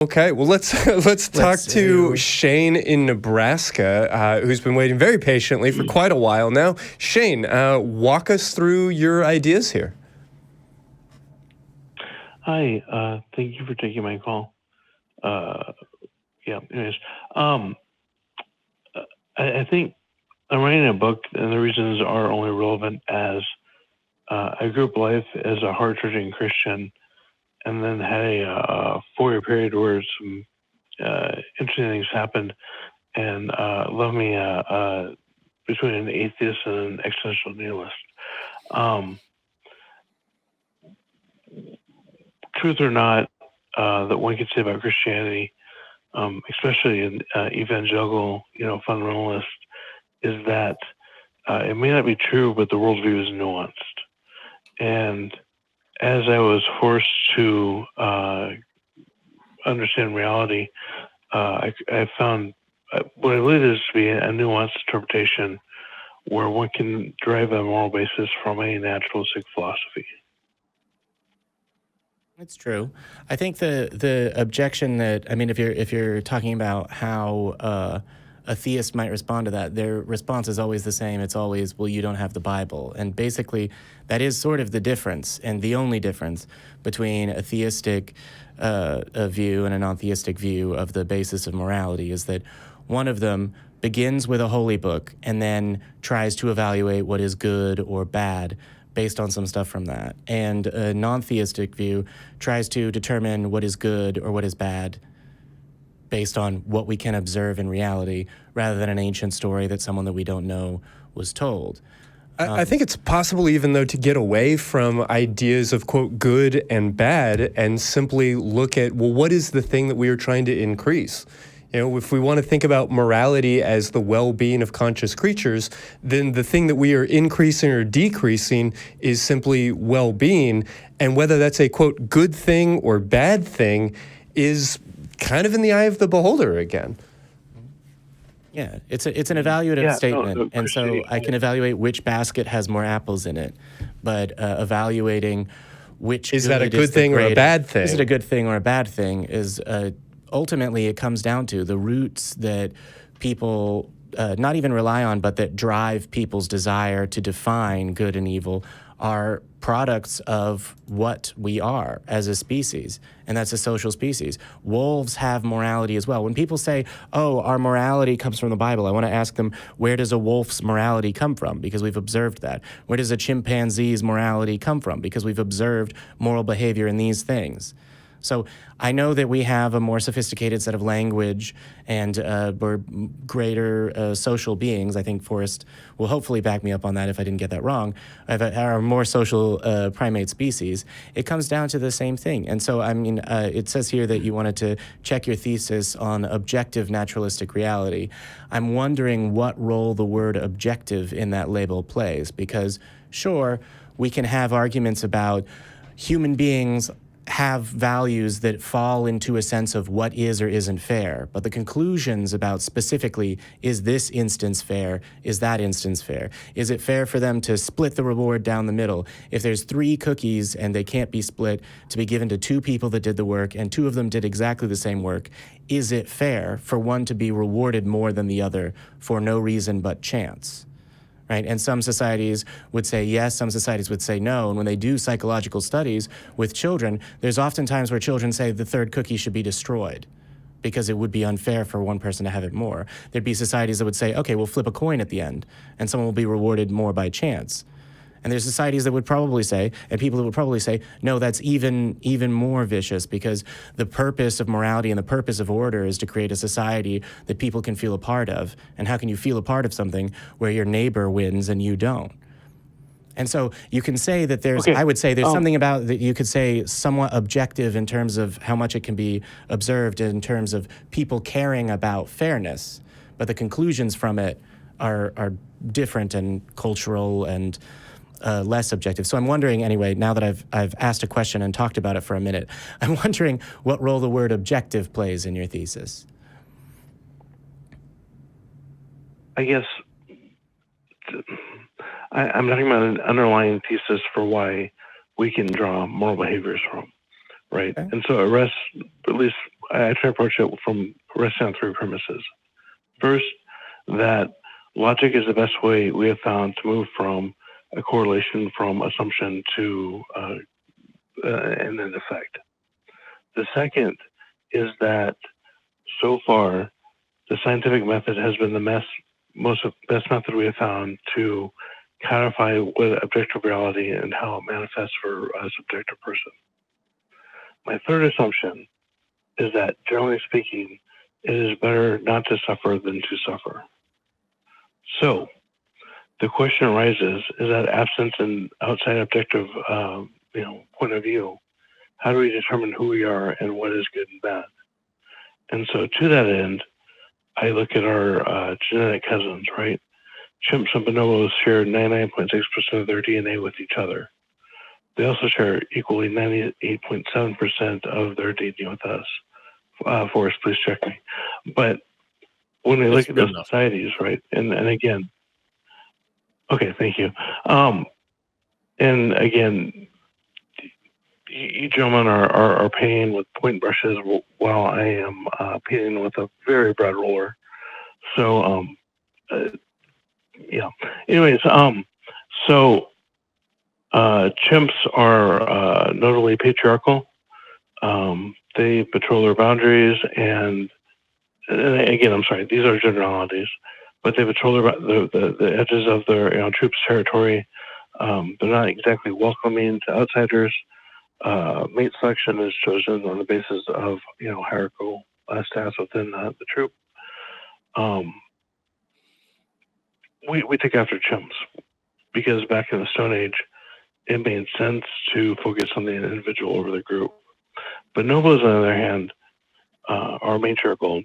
Okay, well, let's talk to Shane in Nebraska, who's been waiting very patiently for quite a while now. Shane, walk us through your ideas here. Hi, thank you for taking my call. Anyways, I think I'm writing a book, and the reasons are only relevant as I grew up life as a hard-charging Christian, and then had a 4-year period where some interesting things happened, and led me between an atheist and an existential nihilist. Truth or not, that one could say about Christianity, especially in evangelical, fundamentalist, is that it may not be true, but the worldview is nuanced. And as I was forced to understand reality, I found what I believe is to be a nuanced interpretation where one can derive a moral basis from a naturalistic philosophy. It's true. I think the objection that, if you're talking about how a theist might respond to that, their response is always the same. It's always, well, you don't have the Bible. And basically, that is sort of the difference, and the only difference between a theistic view and a non-theistic view of the basis of morality is that one of them begins with a holy book and then tries to evaluate what is good or bad based on some stuff from that. And a non-theistic view tries to determine what is good or what is bad based on what we can observe in reality, rather than an ancient story that someone that we don't know was told. I think it's possible even, though, to get away from ideas of, quote, good and bad and simply look at, well, what is the thing that we are trying to increase? If we want to think about morality as the well-being of conscious creatures, then the thing that we are increasing or decreasing is simply well-being. And whether that's a, quote, good thing or bad thing is kind of in the eye of the beholder again. Yeah, it's an evaluative statement, and so I can evaluate which basket has more apples in it, but evaluating which is that a good thing or a bad thing? Is it a good thing or a bad thing is ultimately it comes down to the roots that people not even rely on, but that drive people's desire to define good and evil are products of what we are as a species, and that's a social species. Wolves have morality as well. When people say, oh, our morality comes from the Bible, I want to ask them, where does a wolf's morality come from? Because we've observed that. Where does a chimpanzee's morality come from? Because we've observed moral behavior in these things. So I know that we have a more sophisticated set of language and we're greater social beings. I think Forrest will hopefully back me up on that if I didn't get that wrong. Our more social primate species. It comes down to the same thing. And so, it says here that you wanted to check your thesis on objective naturalistic reality. I'm wondering what role the word objective in that label plays, because sure, we can have arguments about human beings have values that fall into a sense of what is or isn't fair. But the conclusions about specifically, is this instance fair? Is that instance fair? Is it fair for them to split the reward down the middle? If there's 3 cookies and they can't be split, to be given to 2 people that did the work and 2 of them did exactly the same work, is it fair for one to be rewarded more than the other for no reason but chance? Right? And some societies would say yes, some societies would say no. And when they do psychological studies with children, there's often times where children say the 3rd cookie should be destroyed because it would be unfair for one person to have it more. There'd be societies that would say, okay, we'll flip a coin at the end and someone will be rewarded more by chance. And there's societies that would probably say, and people that would probably say, no, that's even more vicious, because the purpose of morality and the purpose of order is to create a society that people can feel a part of. And how can you feel a part of something where your neighbor wins and you don't? And so you can say that there's, I would say there's something about that you could say somewhat objective in terms of how much it can be observed in terms of people caring about fairness, but the conclusions from it are different and cultural and less objective. So I'm wondering, anyway, now that I've asked a question and talked about it for a minute, I'm wondering what role the word objective plays in your thesis. I guess I'm talking about an underlying thesis for why we can draw moral behaviors from, right? Okay. And so it rests, at least I try to approach it from resting on three premises. First, that logic is the best way we have found to move from a correlation from assumption to and then effect. The second is that so far, the scientific method has been the best method we have found to codify what objective reality and how it manifests for a subjective person. My third assumption is that, generally speaking, it is better not to suffer than to suffer. So, the question arises: is that absence an outside objective, point of view? How do we determine who we are and what is good and bad? And so, to that end, I look at our genetic cousins, right? Chimps and bonobos share 99.6% of their DNA with each other. They also share equally 98.7% of their DNA with us. Forrest, please check me. But when we look at those societies, right, and again, okay, thank you. And again, you gentlemen are painting with point brushes while I am painting with a very broad roller. So, yeah. Anyways, so chimps are notably patriarchal. They patrol their boundaries, and again, I'm sorry, these are generalities, but they patrol the edges of their troops' territory. They're not exactly welcoming to outsiders. Mate selection is chosen on the basis of hierarchical status within the troop. We take after chimps because back in the Stone Age, it made sense to focus on the individual over the group. Bonobos, on the other hand, are matriarchal,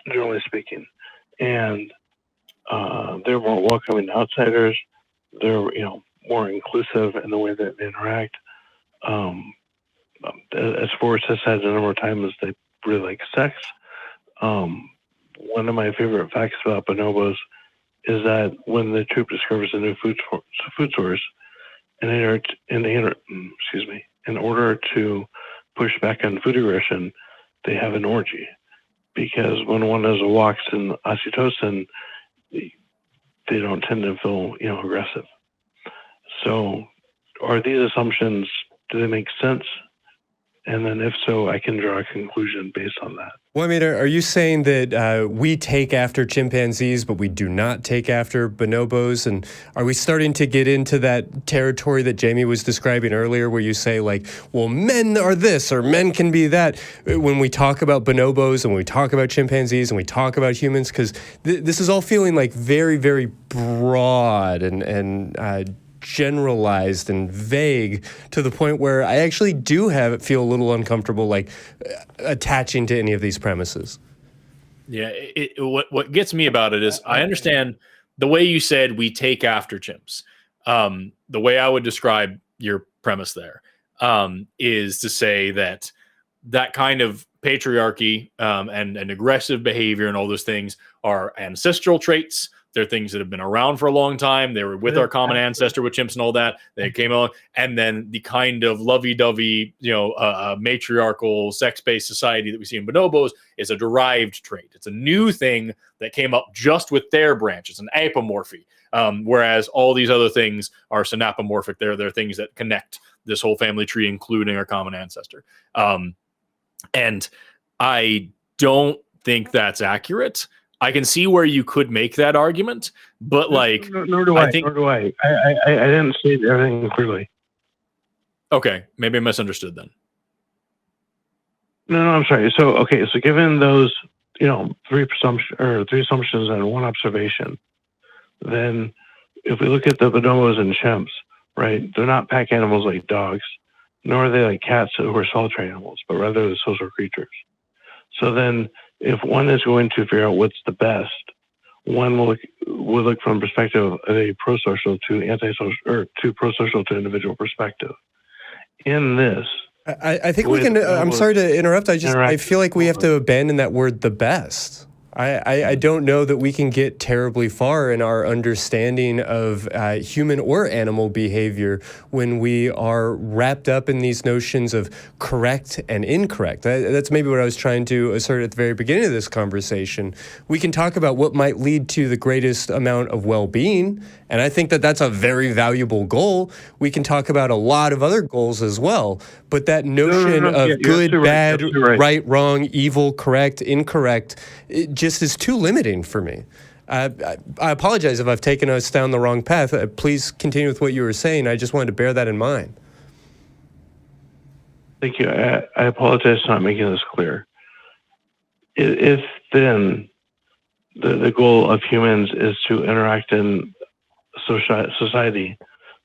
generally speaking, and they're more welcoming to outsiders. They're more inclusive in the way that they interact. As Forrest has said a number of times, they really like sex. One of my favorite facts about bonobos is that when the troop discovers a new food source, in order to push back on food aggression, they have an orgy. Because when one has a walks in oxytocin, they don't tend to feel aggressive. So, are these assumptions, do they make sense? And then if so, I can draw a conclusion based on that. Well, I mean, are you saying that we take after chimpanzees, but we do not take after bonobos? And are we starting to get into that territory that Jamie was describing earlier, where you say, like, well, men are this or men can be that, when we talk about bonobos and when we talk about chimpanzees and we talk about humans? Because this is all feeling like very, very broad and generalized and vague, to the point where I actually do feel a little uncomfortable, like attaching to any of these premises. Yeah, what gets me about it is I understand the way you said we take after chimps. The way I would describe your premise there is to say that kind of patriarchy and aggressive behavior and all those things are ancestral traits. They're things that have been around for a long time. They were with our common ancestor with chimps and all that. They came on, and then the kind of lovey-dovey, matriarchal, sex-based society that we see in bonobos is a derived trait. It's a new thing that came up just with their branch. It's an apomorphy, whereas all these other things are synapomorphic. They're things that connect this whole family tree, including our common ancestor. And I don't think that's accurate. I can see where you could make that argument, but like, nor do I. I didn't say everything clearly. Okay, maybe I misunderstood then. No, I'm sorry. So given those, three assumptions and one observation, then if we look at the bonobos and chimps, right, they're not pack animals like dogs, nor are they like cats who are solitary animals, but rather they're social creatures. So then, if one is going to figure out what's the best, one will look from the perspective of a pro-social to anti-social, or to pro-social to individual perspective. In this, I think we can. I'm sorry to interrupt. I feel like we have to abandon that word, the best. I don't know that we can get terribly far in our understanding of human or animal behavior when we are wrapped up in these notions of correct and incorrect. That's maybe what I was trying to assert at the very beginning of this conversation. We can talk about what might lead to the greatest amount of well-being, and I think that that's a very valuable goal. We can talk about a lot of other goals as well, but that notion of good, bad, right, wrong, evil, correct, incorrect, it just is too limiting for me. I apologize if I've taken us down the wrong path. Please continue with what you were saying. I just wanted to bear that in mind. Thank you. I apologize for not making this clear. If then the goal of humans is to interact in society,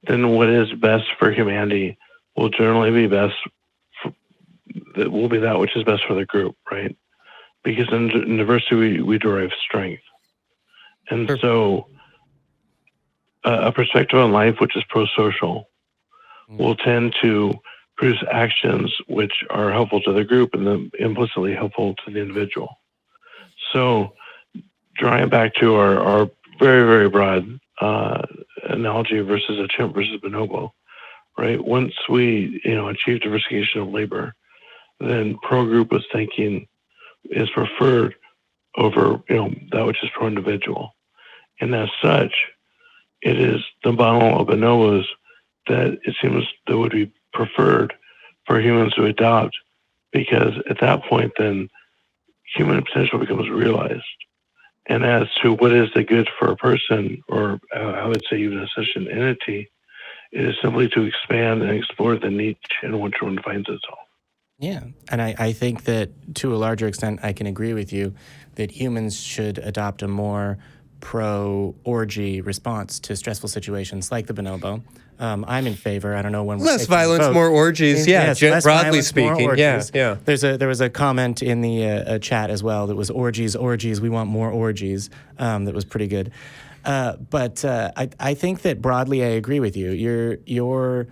then what is best for humanity will generally be best. That will be that which is best for the group, right? Because in diversity we derive strength, and so a perspective on life which is pro-social will tend to produce actions which are helpful to the group and then implicitly helpful to the individual. So, drawing it back to our very, very broad analogy versus a chimp versus bonobo, right? Once we achieve diversification of labor, then pro-group was thinking is preferred over that which is pro-individual, and as such, it is the model of bonobos that it seems that would be preferred for humans to adopt, because at that point, then human potential becomes realized. And as to what is the good for a person, or I would say even such an entity, it is simply to expand and explore the niche in which one finds itself. Yeah, and I think that to a larger extent, I can agree with you that humans should adopt a more pro-orgy response to stressful situations like the bonobo. I'm in favor. I don't know when we're less violence, more orgies. Yeah, yes, broadly violence, speaking. Yeah. There was a comment in the chat as well that was orgies. We want more orgies. That was pretty good. But I think that broadly I agree with you. Your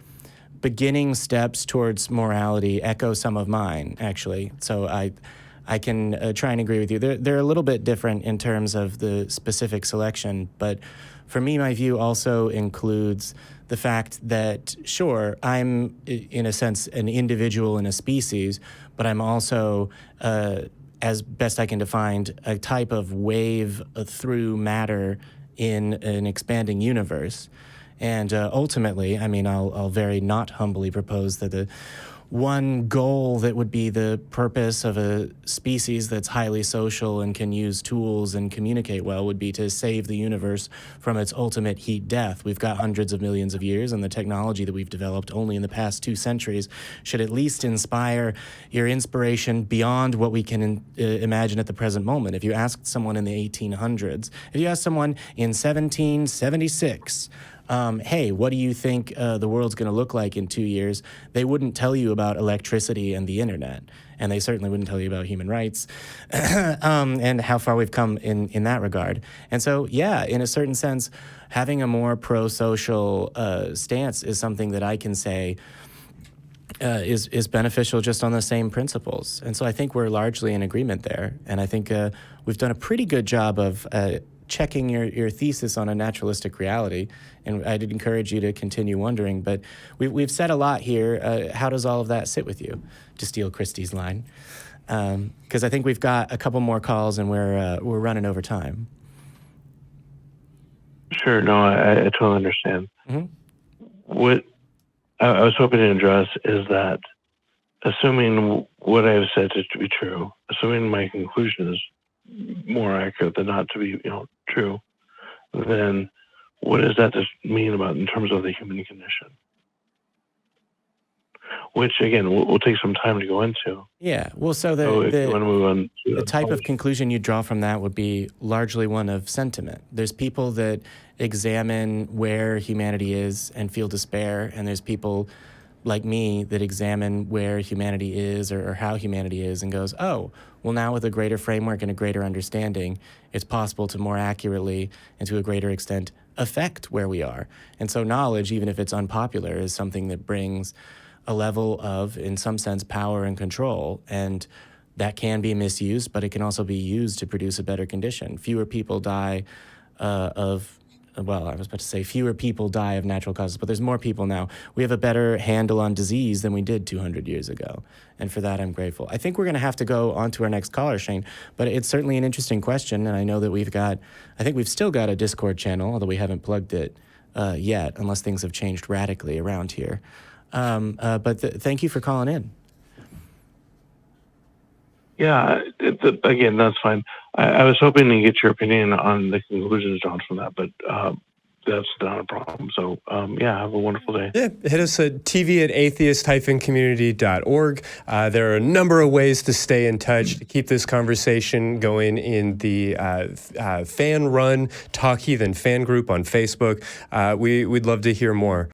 beginning steps towards morality echo some of mine, actually. So I can try and agree with you. They're a little bit different in terms of the specific selection, but for me, my view also includes the fact that, sure, I'm, in a sense, an individual in a species, but I'm also, as best I can define, a type of wave through matter in an expanding universe. And ultimately, I mean, I'll very not humbly propose that the one goal that would be the purpose of a species that's highly social and can use tools and communicate well would be to save the universe from its ultimate heat death. We've got hundreds of millions of years, and the technology that we've developed only in the past 2 centuries should at least inspire your inspiration beyond what we can imagine at the present moment. If you asked someone in the 1800s, if you asked someone in 1776, hey, what do you think the world's going to look like in 2 years? They wouldn't tell you about electricity and the internet, and they certainly wouldn't tell you about human rights and how far we've come in that regard. And so, yeah, in a certain sense, having a more pro-social stance is something that I can say is beneficial just on the same principles. And so I think we're largely in agreement there, and I think we've done a pretty good job of checking your thesis on a naturalistic reality, and I'd encourage you to continue wondering. But we've said a lot here. How does all of that sit with you? To steal Christy's line, because I think we've got a couple more calls and we're running over time. Sure. No, I totally understand. Mm-hmm. What I was hoping to address is that, assuming what I have said to be true, assuming my conclusion is more accurate than not to be true, then what does that just mean about in terms of the human condition? Which again will take some time to go into. Yeah, well, so if you want to move on to the type of conclusion you draw from that would be largely one of sentiment. There's people that examine where humanity is and feel despair, and there's people like me that examine where humanity is or how humanity is and goes, oh, well, now with a greater framework and a greater understanding, it's possible to more accurately and to a greater extent affect where we are. And so knowledge, even if it's unpopular, is something that brings a level of, in some sense, power and control. And that can be misused, but it can also be used to produce a better condition. Fewer people die fewer people die of natural causes, but there's more people now. We have a better handle on disease than we did 200 years ago. And for that, I'm grateful. I think we're going to have to go on to our next caller, Shane, but it's certainly an interesting question. And I know that we've still got a Discord channel, although we haven't plugged it yet, unless things have changed radically around here. Thank you for calling in. Yeah, again, that's fine. I was hoping to get your opinion on the conclusions drawn from that, but that's not a problem. So, have a wonderful day. Yeah, hit us at tv@atheist-community.org. There are a number of ways to stay in touch, to keep this conversation going in the fan-run Talk Heathen fan group on Facebook. We'd love to hear more.